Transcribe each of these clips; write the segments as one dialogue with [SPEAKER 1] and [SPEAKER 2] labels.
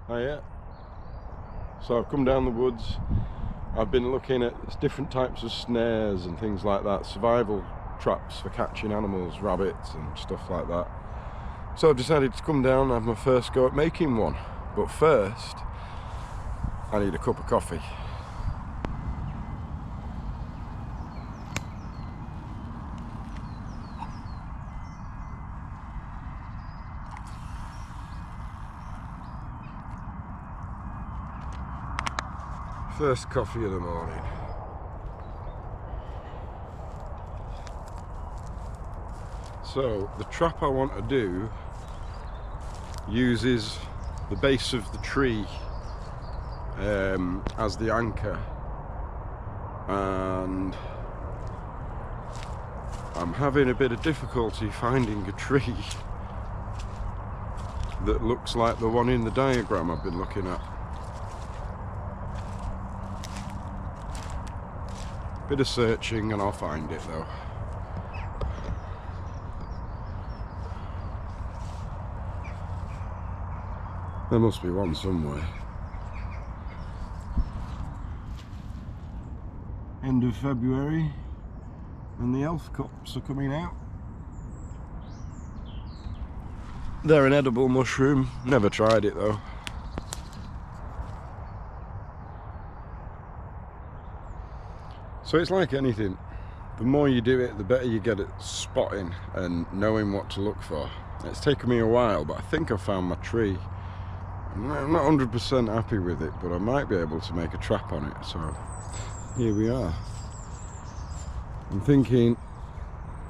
[SPEAKER 1] Oh yeah. So I've come down the woods. I've been looking at different types of snares and things like that, survival traps for catching animals, rabbits and stuff like that. So I've decided to come down and have my first go at making one. But first, I need a cup of coffee. First coffee of the morning. So the trap I want to do uses the base of the tree as the anchor, and I'm having a bit of difficulty finding a tree that looks like the one in the diagram I've been looking at. Bit of searching and I'll find it though. There must be one somewhere. End of February and the elf cups are coming out. They're an edible mushroom, never tried it though. So it's like anything, the more you do it, the better you get at spotting and knowing what to look for. It's taken me a while, but I think I found my tree. I'm not 100% happy with it, but I might be able to make a trap on it, so here we are. I'm thinking,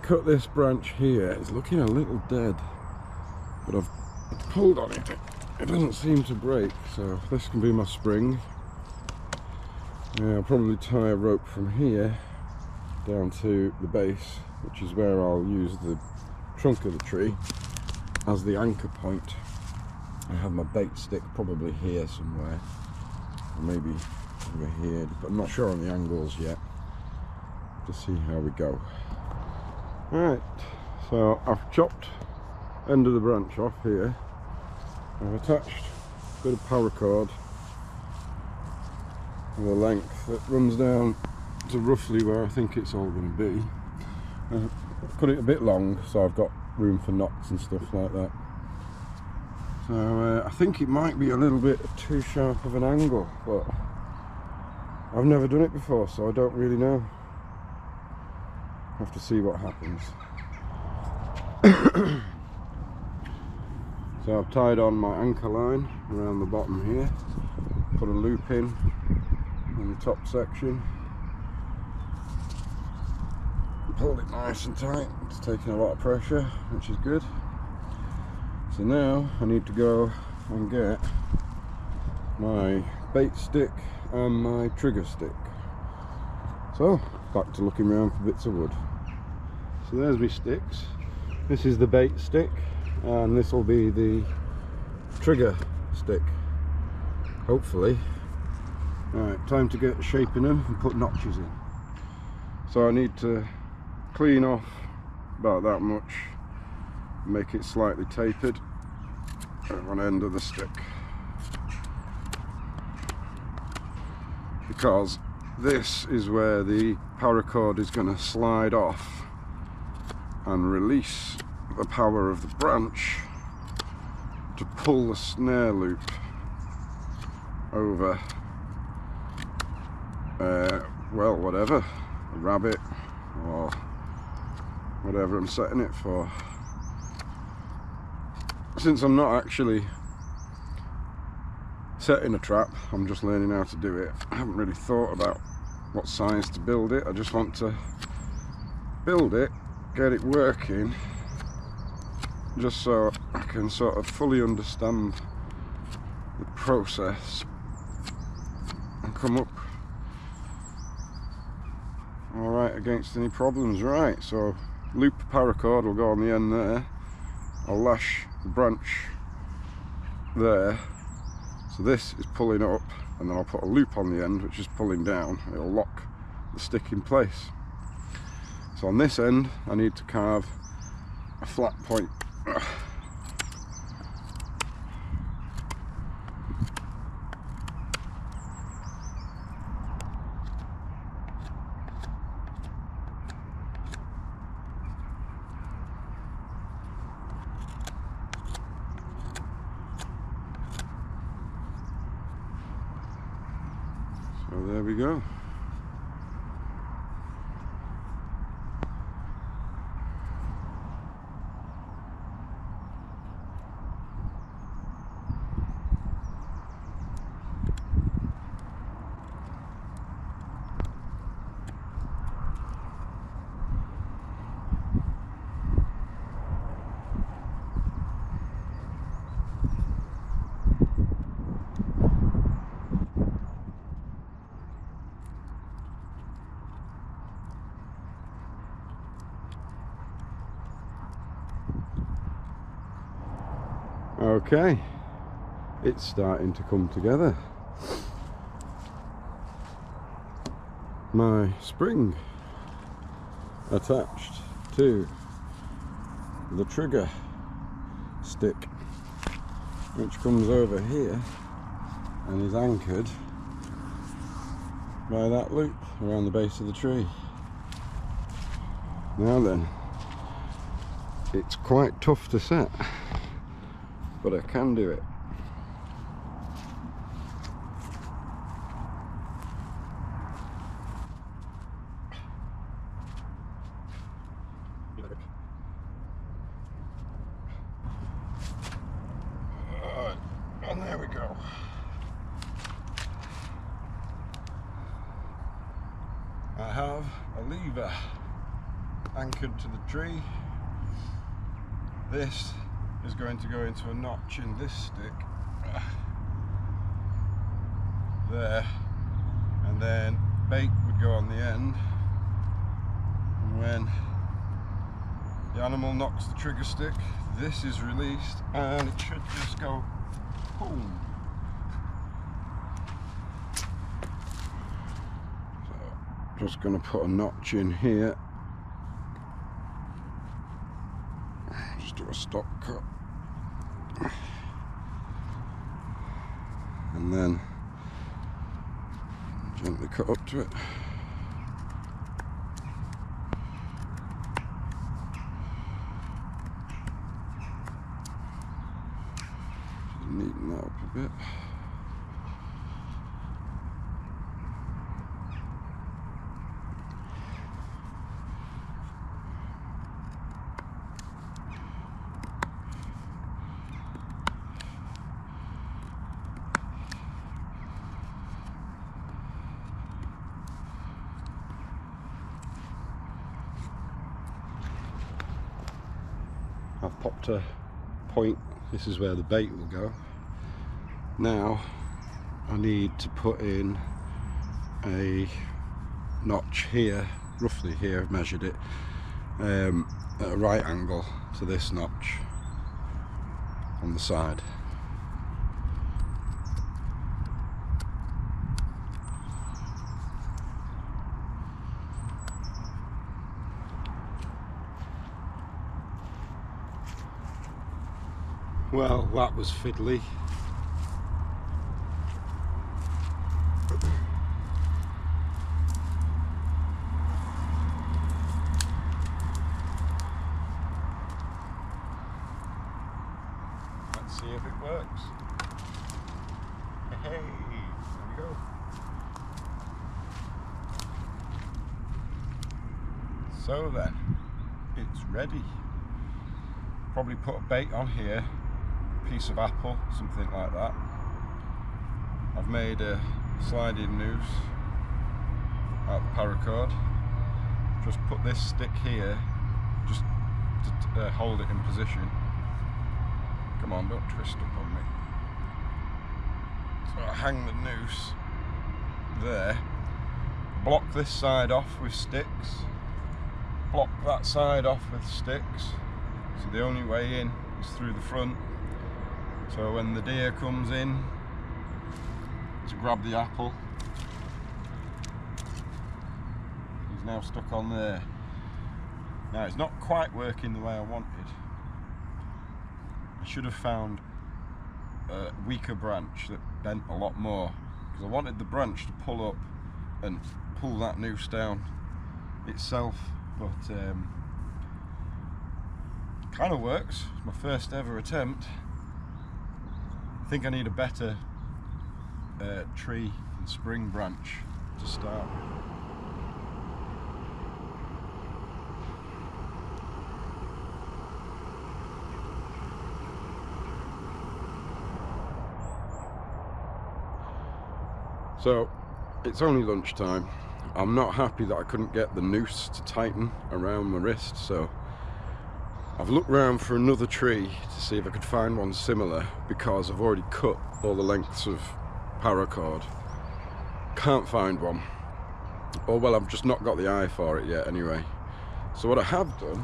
[SPEAKER 1] cut this branch here, it's looking a little dead, but I've pulled on it, it doesn't seem to break, so this can be my spring. I'll probably tie a rope from here down to the base, which is where I'll use the trunk of the tree as the anchor point. I have my bait stick probably here somewhere, or maybe over here, but I'm not sure on the angles yet. To see how we go. Alright, so I've chopped end of the branch off here. I've attached a bit of paracord with a length that runs down to roughly where I think it's all going to be. I've cut it a bit long so I've got room for knots and stuff like that. So I think it might be a little bit too sharp of an angle, but I've never done it before, so I don't really know. Have to see what happens. So I've tied on my anchor line around the bottom here, put a loop in the top section, pulled it nice and tight. It's taking a lot of pressure, which is good. So now I need to go and get my bait stick and my trigger stick. So back to looking around for bits of wood. So there's my sticks. This is the bait stick and this will be the trigger stick, hopefully. Alright, time to get shaping them and put notches in. So I need to clean off about that much, make it slightly tapered at one end of the stick, because this is where the paracord is going to slide off and release the power of the branch to pull the snare loop over well, whatever, a rabbit or whatever I'm setting it for. Since I'm not actually setting a trap, I'm just learning how to do it. I haven't really thought about what size to build it. I just want to build it, get it working, just so I can sort of fully understand the process and come up alright against any problems. Right, so loop paracord will go on the end there. I'll lash the branch there, so this is pulling up, and then I'll put a loop on the end which is pulling down. It'll lock the stick in place. So on this end I need to carve a flat point. So there we go. Okay, it's starting to come together. My spring attached to the trigger stick, which comes over here and is anchored by that loop around the base of the tree. Now then, it's quite tough to set, but I can do it. And there we go. I have a lever anchored to the tree. This is going to go into a notch in this stick there, and then bait would go on the end, and when the animal knocks the trigger stick, this is released and it should just go boom. So just going to put a notch in here, just do a stop cut, and then gently cut up to it. Just neaten that up a bit. I've popped a point, this is where the bait will go. Now I need to put in a notch here, roughly here, I've measured it, at a right angle to this notch on the side. Well, that was fiddly. Let's see if it works. Hey, there we go. So then, it's ready. Probably put a bait on here, piece of apple, something like that. I've made a sliding noose out the paracord. Just put this stick here, just to hold it in position. Come on, don't twist up on me. So I hang the noose there, block this side off with sticks, block that side off with sticks, so the only way in is through the front. So when the deer comes in to grab the apple, he's now stuck on there. Now it's not quite working the way I wanted. I should have found a weaker branch that bent a lot more, because I wanted the branch to pull up and pull that noose down itself, but kind of works. It's my first ever attempt. I think I need a better tree and spring branch to start with. So it's only lunchtime. I'm not happy that I couldn't get the noose to tighten around my wrist, so I've looked around for another tree to see if I could find one similar, because I've already cut all the lengths of paracord. Can't find one. Or well, I've just not got the eye for it yet anyway. So what I have done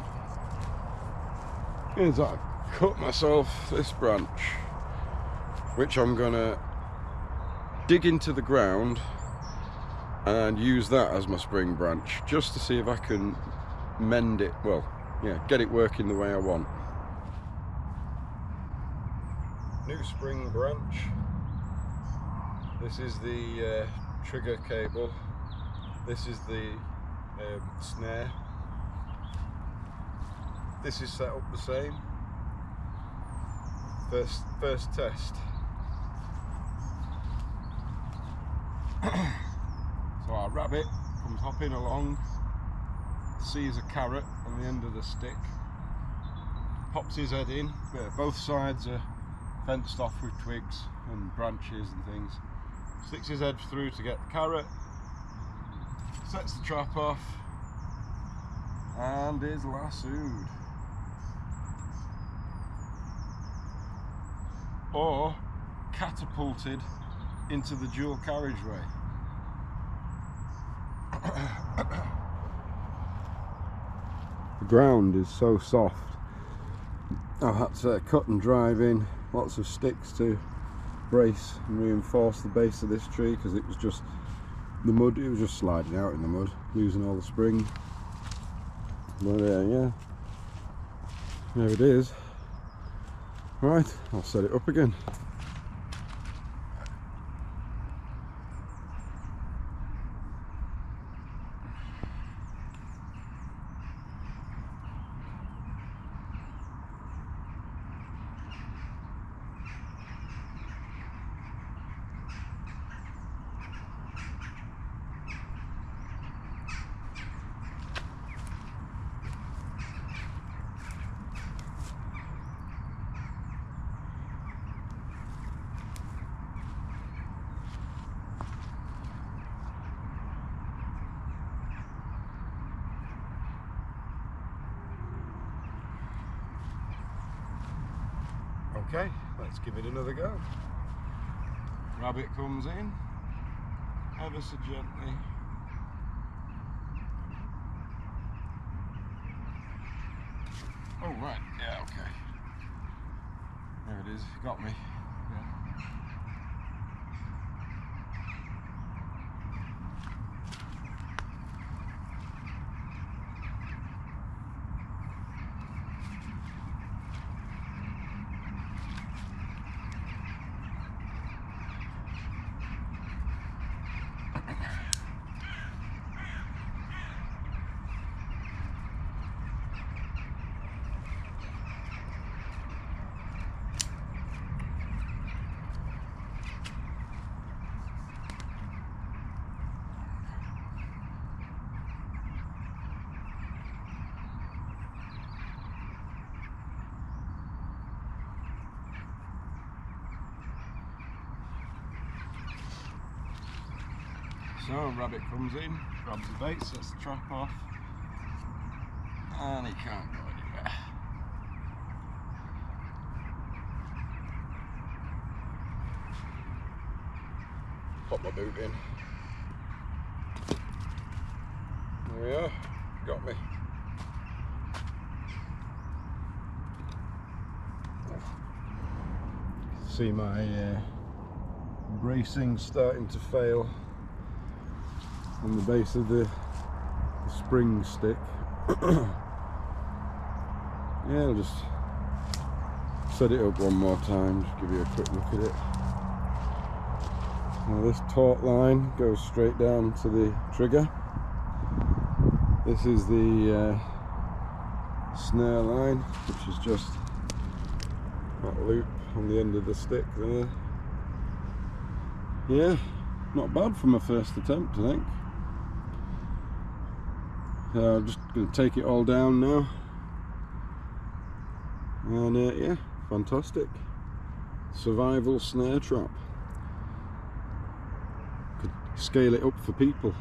[SPEAKER 1] is I've cut myself this branch, which I'm gonna dig into the ground and use that as my spring branch, just to see if I can mend it, well, yeah, get it working the way I want. New spring branch. This is the trigger cable. This is the snare. This is set up the same. First test. So our rabbit comes hopping along, sees a carrot on the end of the stick, pops his head in. Both sides are fenced off with twigs and branches and things. Sticks his head through to get the carrot, sets the trap off, and is lassoed. Or catapulted into the dual carriageway. The ground is so soft. I've had to cut and drive in lots of sticks to brace and reinforce the base of this tree, because it was just the mud, it was just sliding out in the mud, losing all the spring. But yeah, there it is. Right, I'll set it up again. Okay, let's give it another go. Rabbit comes in, ever so gently. Oh right, yeah, okay. There it is, got me. Yeah. So rabbit comes in, grabs the bait, sets the trap off, and he can't go anywhere. Pop my boot in. There we are, got me. See my bracing starting to fail on the base of the spring stick. Yeah, I'll just set it up one more time, just give you a quick look at it. Now this taut line goes straight down to the trigger. This is the snare line, which is just that loop on the end of the stick there. Yeah, not bad for my first attempt, I think. I'm just going to take it all down now, and yeah, fantastic survival snare trap. Could scale it up for people.